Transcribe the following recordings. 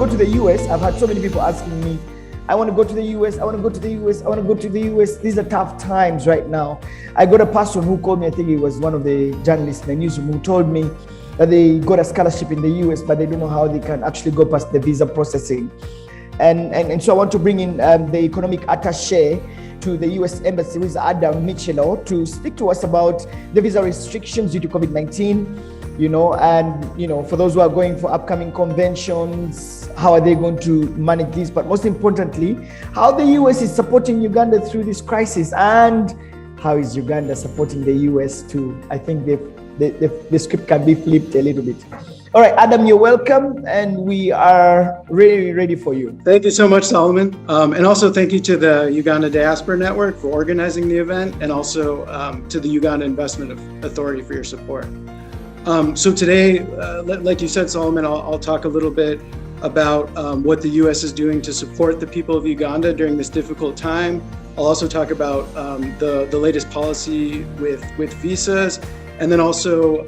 go to the US, I've had so many people asking me, I want to go to the US, I want to go to the US, I want to go to the US. These are tough times right now. I got a person who called me, I think he was one of the journalists in the newsroom, who told me that they got a scholarship in the US, but they don't know how they can actually go past the visa processing. And so I want to bring in the economic attaché to the US Embassy, who is Adam Michelow, to speak to us about the visa restrictions due to COVID-19. And for those who are going for upcoming conventions, how are they going to manage this? But most importantly, how the US is supporting Uganda through this crisis, and how is Uganda supporting the US too? I think the script can be flipped a little bit. All right, Adam, you're welcome, and we are really ready for you. Thank you so much, Solomon. And also thank you to the Uganda Diaspora Network for organizing the event, and also to the Uganda Investment Authority for your support. So today, like you said, Solomon, I'll talk a little bit about what the U.S. is doing to support the people of Uganda during this difficult time. I'll also talk about the latest policy with visas, and then also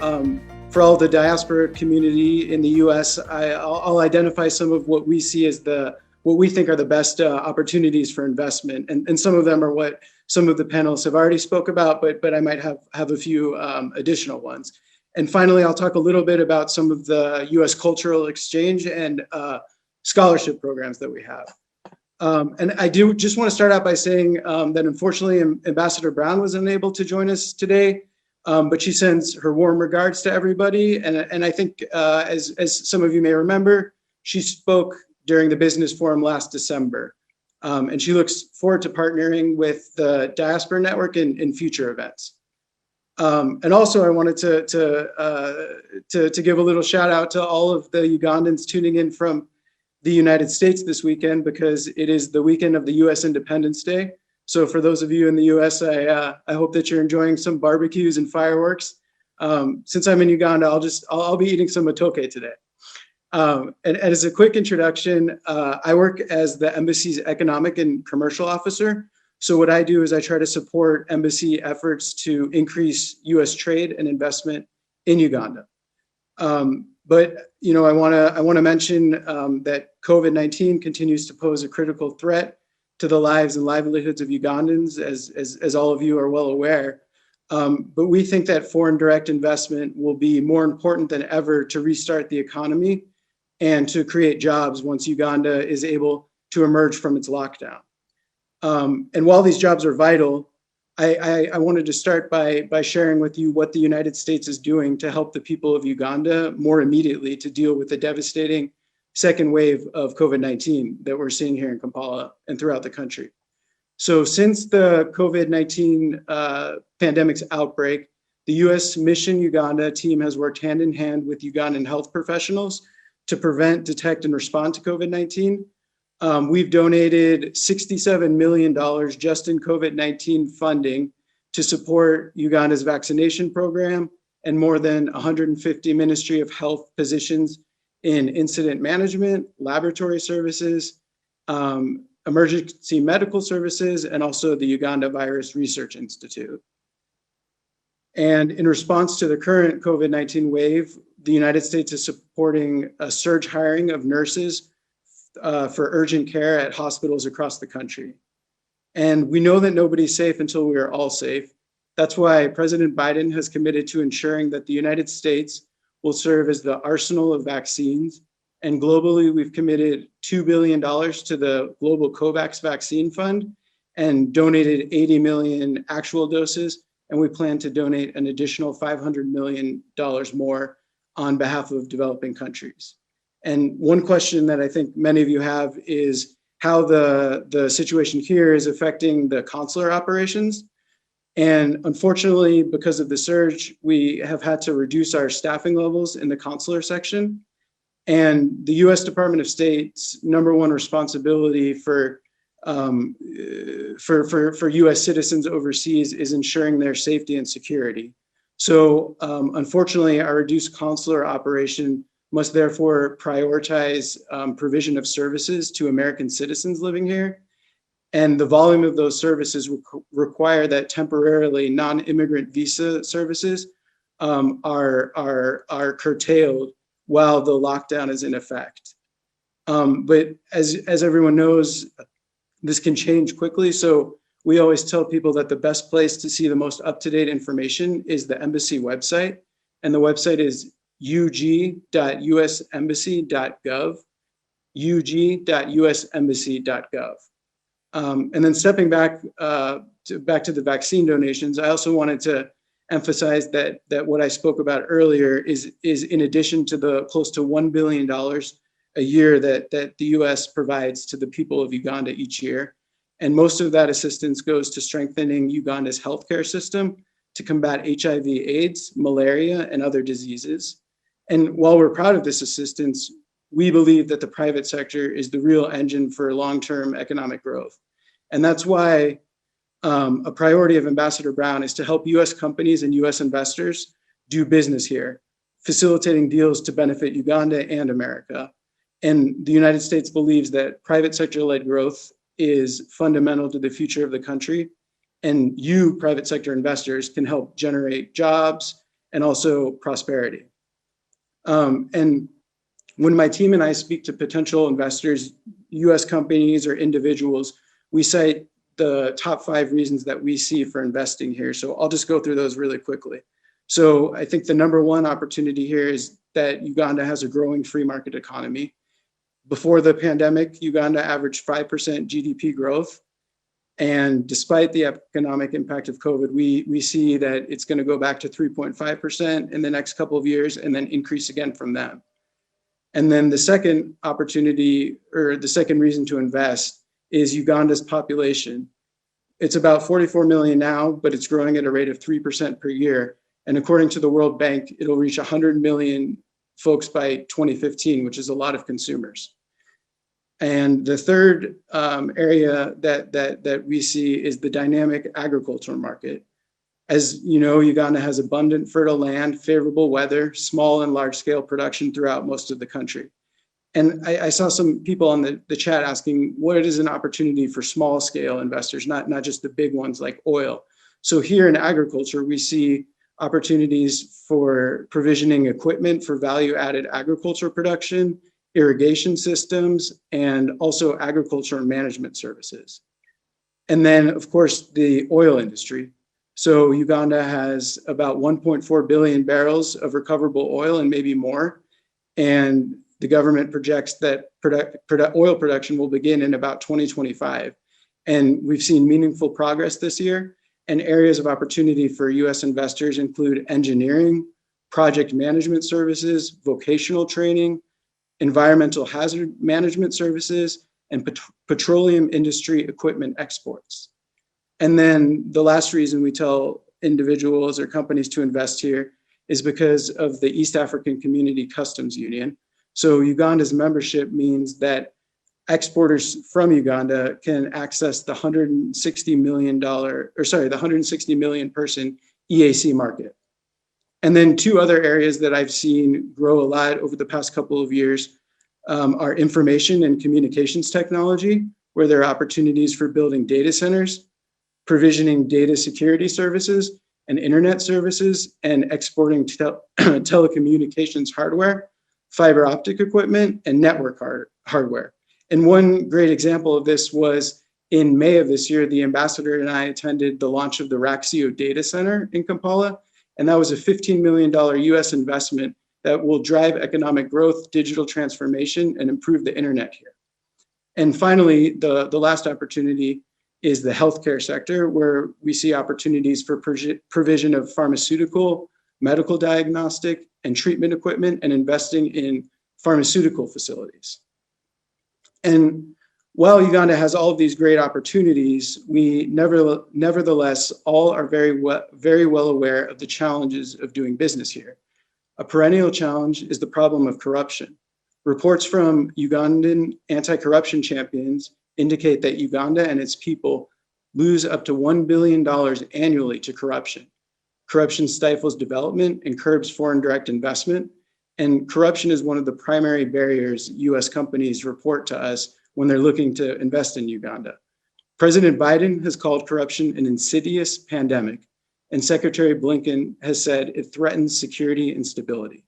for all the diaspora community in the U.S., I'll identify some of what we see as what we think are the best opportunities for investment, and some of them are what some of the panelists have already spoke about, but I might have a few additional ones. And finally, I'll talk a little bit about some of the U.S. cultural exchange and scholarship programs that we have. And I do just want to start out by saying that unfortunately, Ambassador Brown was unable to join us today, but she sends her warm regards to everybody. And I think, as some of you may remember, she spoke during the business forum last December. And she looks forward to partnering with the Diaspora Network in future events. And also, I wanted to give a little shout out to all of the Ugandans tuning in from the United States this weekend, because it is the weekend of the U.S. Independence Day. So for those of you in the U.S., I hope that you're enjoying some barbecues and fireworks. Since I'm in Uganda, I'll be eating some matoke today. And as a quick introduction, I work as the embassy's economic and commercial officer. So what I do is I try to support embassy efforts to increase U.S. trade and investment in Uganda. But I want to mention that COVID-19 continues to pose a critical threat to the lives and livelihoods of Ugandans, as all of you are well aware. But we think that foreign direct investment will be more important than ever to restart the economy and to create jobs once Uganda is able to emerge from its lockdown. And while these jobs are vital, I wanted to start by sharing with you what the United States is doing to help the people of Uganda more immediately to deal with the devastating second wave of COVID-19 that we're seeing here in Kampala and throughout the country. So since the COVID-19 pandemic's outbreak, the U.S. Mission Uganda team has worked hand in hand with Ugandan health professionals to prevent, detect, and respond to COVID-19. We've donated $67 million just in COVID-19 funding to support Uganda's vaccination program, and more than 150 Ministry of Health positions in incident management, laboratory services, emergency medical services, and also the Uganda Virus Research Institute. And in response to the current COVID-19 wave, the United States is supporting a surge hiring of nurses for urgent care at hospitals across the country. And we know that nobody's safe until we are all safe. That's why President Biden has committed to ensuring that the United States will serve as the arsenal of vaccines. And globally, we've committed $2 billion to the Global COVAX Vaccine Fund and donated 80 million actual doses. And we plan to donate an additional $500 million more on behalf of developing countries. And one question that I think many of you have is how the situation here is affecting the consular operations. And unfortunately, because of the surge, we have had to reduce our staffing levels in the consular section. And the U.S. Department of State's #1 responsibility for U.S. citizens overseas is ensuring their safety and security. So unfortunately, our reduced consular operation must therefore prioritize provision of services to American citizens living here. And the volume of those services require that temporarily non-immigrant visa services are curtailed while the lockdown is in effect. But as everyone knows, this can change quickly. So we always tell people that the best place to see the most up-to-date information is the embassy website. And the website is ug.usembassy.gov, ug.usembassy.gov. And then stepping back to the vaccine donations, I also wanted to emphasize that what I spoke about earlier is in addition to the close to $1 billion a year that the US provides to the people of Uganda each year. And most of that assistance goes to strengthening Uganda's healthcare system to combat HIV/AIDS, malaria, and other diseases. And while we're proud of this assistance, we believe that the private sector is the real engine for long-term economic growth. And that's why a priority of Ambassador Brown is to help US companies and US investors do business here, facilitating deals to benefit Uganda and America. And the United States believes that private sector-led growth is fundamental to the future of the country. And you, private sector investors, can help generate jobs and also prosperity. And when my team and I speak to potential investors, US companies or individuals, we cite the top 5 reasons that we see for investing here. So I'll just go through those really quickly. So I think the number one opportunity here is that Uganda has a growing free market economy. Before the pandemic, Uganda averaged 5% GDP growth. And despite the economic impact of COVID, we see that it's going to go back to 3.5% in the next couple of years and then increase again from that. And then the second opportunity, or the second reason to invest, is Uganda's population. It's about 44 million now, but it's growing at a rate of 3% per year. And according to the World Bank, it'll reach 100 million folks by 2015, which is a lot of consumers. And the third area that we see is the dynamic agricultural market. As you know, Uganda has abundant fertile land, favorable weather, small and large scale production throughout most of the country. And I saw some people on the chat asking, what is an opportunity for small scale investors, not just the big ones like oil. So here in agriculture, we see opportunities for provisioning equipment for value added agriculture production, irrigation systems, and also agriculture management services. And then, of course, the oil industry. So Uganda has about 1.4 billion barrels of recoverable oil and maybe more. And the government projects that oil production will begin in about 2025. And we've seen meaningful progress this year. And areas of opportunity for US investors include engineering, project management services, vocational training, environmental hazard management services, and petroleum industry equipment exports. And then the last reason we tell individuals or companies to invest here is because of the East African Community Customs Union. So Uganda's membership means that exporters from Uganda can access the $160 million person EAC market. And then 2 other areas that I've seen grow a lot over the past couple of years are information and communications technology, where there are opportunities for building data centers, provisioning data security services and internet services, and exporting telecommunications hardware, fiber optic equipment, and network hardware. And one great example of this was in May of this year, the ambassador and I attended the launch of the Raxio data center in Kampala. And that was a $15 million US investment that will drive economic growth, digital transformation, and improve the internet here. And finally, the last opportunity is the healthcare sector, where we see opportunities for provision of pharmaceutical, medical diagnostic, and treatment equipment, and investing in pharmaceutical facilities. And while Uganda has all of these great opportunities, we nevertheless all are very well aware of the challenges of doing business here. A perennial challenge is the problem of corruption. Reports from Ugandan anti-corruption champions indicate that Uganda and its people lose up to $1 billion annually to corruption. Corruption stifles development and curbs foreign direct investment. And corruption is one of the primary barriers US companies report to us when they're looking to invest in Uganda. President Biden has called corruption an insidious pandemic, and Secretary Blinken has said it threatens security and stability.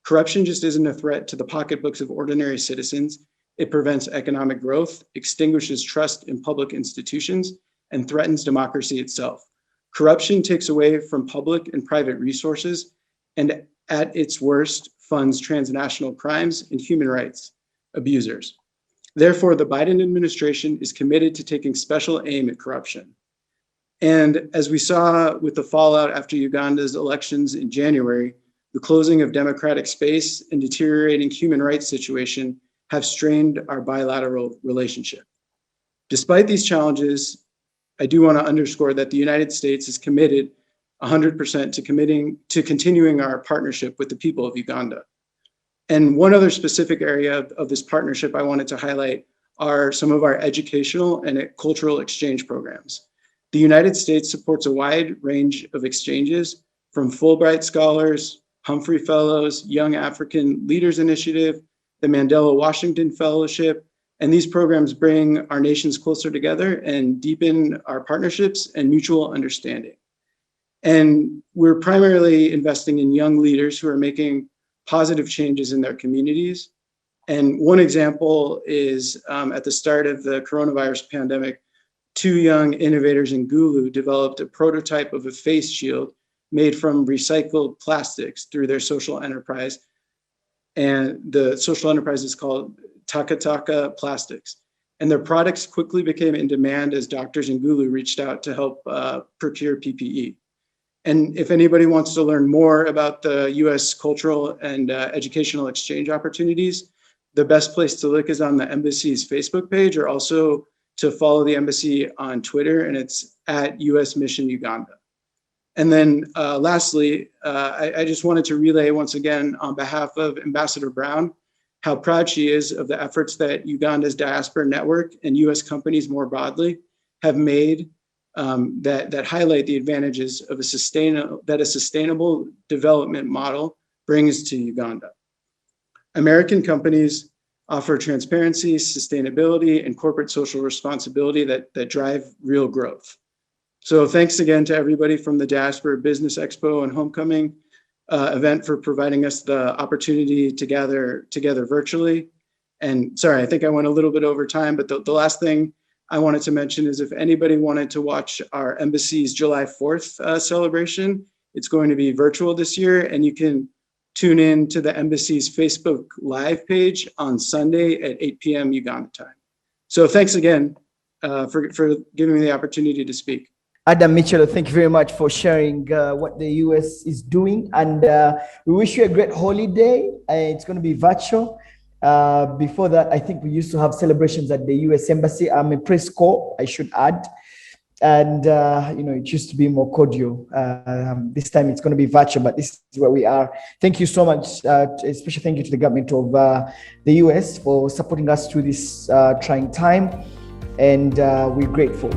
Corruption just isn't a threat to the pocketbooks of ordinary citizens. It prevents economic growth, extinguishes trust in public institutions, and threatens democracy itself. Corruption takes away from public and private resources, and at its worst, funds transnational crimes and human rights abusers. Therefore, the Biden administration is committed to taking special aim at corruption. And as we saw with the fallout after Uganda's elections in January, the closing of democratic space and deteriorating human rights situation have strained our bilateral relationship. Despite these challenges, I do want to underscore that the United States is committed 100% to continuing our partnership with the people of Uganda. And one other specific area of this partnership I wanted to highlight are some of our educational and cultural exchange programs. The United States supports a wide range of exchanges, from Fulbright Scholars, Humphrey Fellows, Young African Leaders Initiative, the Mandela Washington Fellowship, and these programs bring our nations closer together and deepen our partnerships and mutual understanding. And we're primarily investing in young leaders who are making positive changes in their communities. And one example is at the start of the coronavirus pandemic, 2 young innovators in Gulu developed a prototype of a face shield made from recycled plastics through their social enterprise. And the social enterprise is called Taka Taka Plastics. And their products quickly became in demand as doctors in Gulu reached out to help procure PPE. And if anybody wants to learn more about the US cultural and educational exchange opportunities, the best place to look is on the embassy's Facebook page, or also to follow the embassy on Twitter, and it's at US Mission Uganda. And then lastly, I just wanted to relay once again on behalf of Ambassador Brown, how proud she is of the efforts that Uganda's Diaspora Network and US companies more broadly have made that highlight the advantages of a sustainable development model brings to Uganda. American companies offer transparency, sustainability, and corporate social responsibility that drive real growth. So thanks again to everybody from the Diaspora Business Expo and Homecoming event for providing us the opportunity to gather together virtually. And sorry, I think I went a little bit over time, but the last thing I wanted to mention is if anybody wanted to watch our embassy's July 4th celebration, it's going to be virtual this year, and you can tune in to the embassy's Facebook Live page on Sunday at 8 p.m. Uganda time. So thanks again for giving me the opportunity to speak. Adam Michelow, thank you very much for sharing what the US is doing. And we wish you a great holiday. It's going to be virtual. Before that, I think we used to have celebrations at the US Embassy. I'm a press corps, I should add. And, it used to be more cordial. This time it's going to be virtual, but this is where we are. Thank you so much. Especially thank you to the government of the US for supporting us through this trying time. And we're grateful.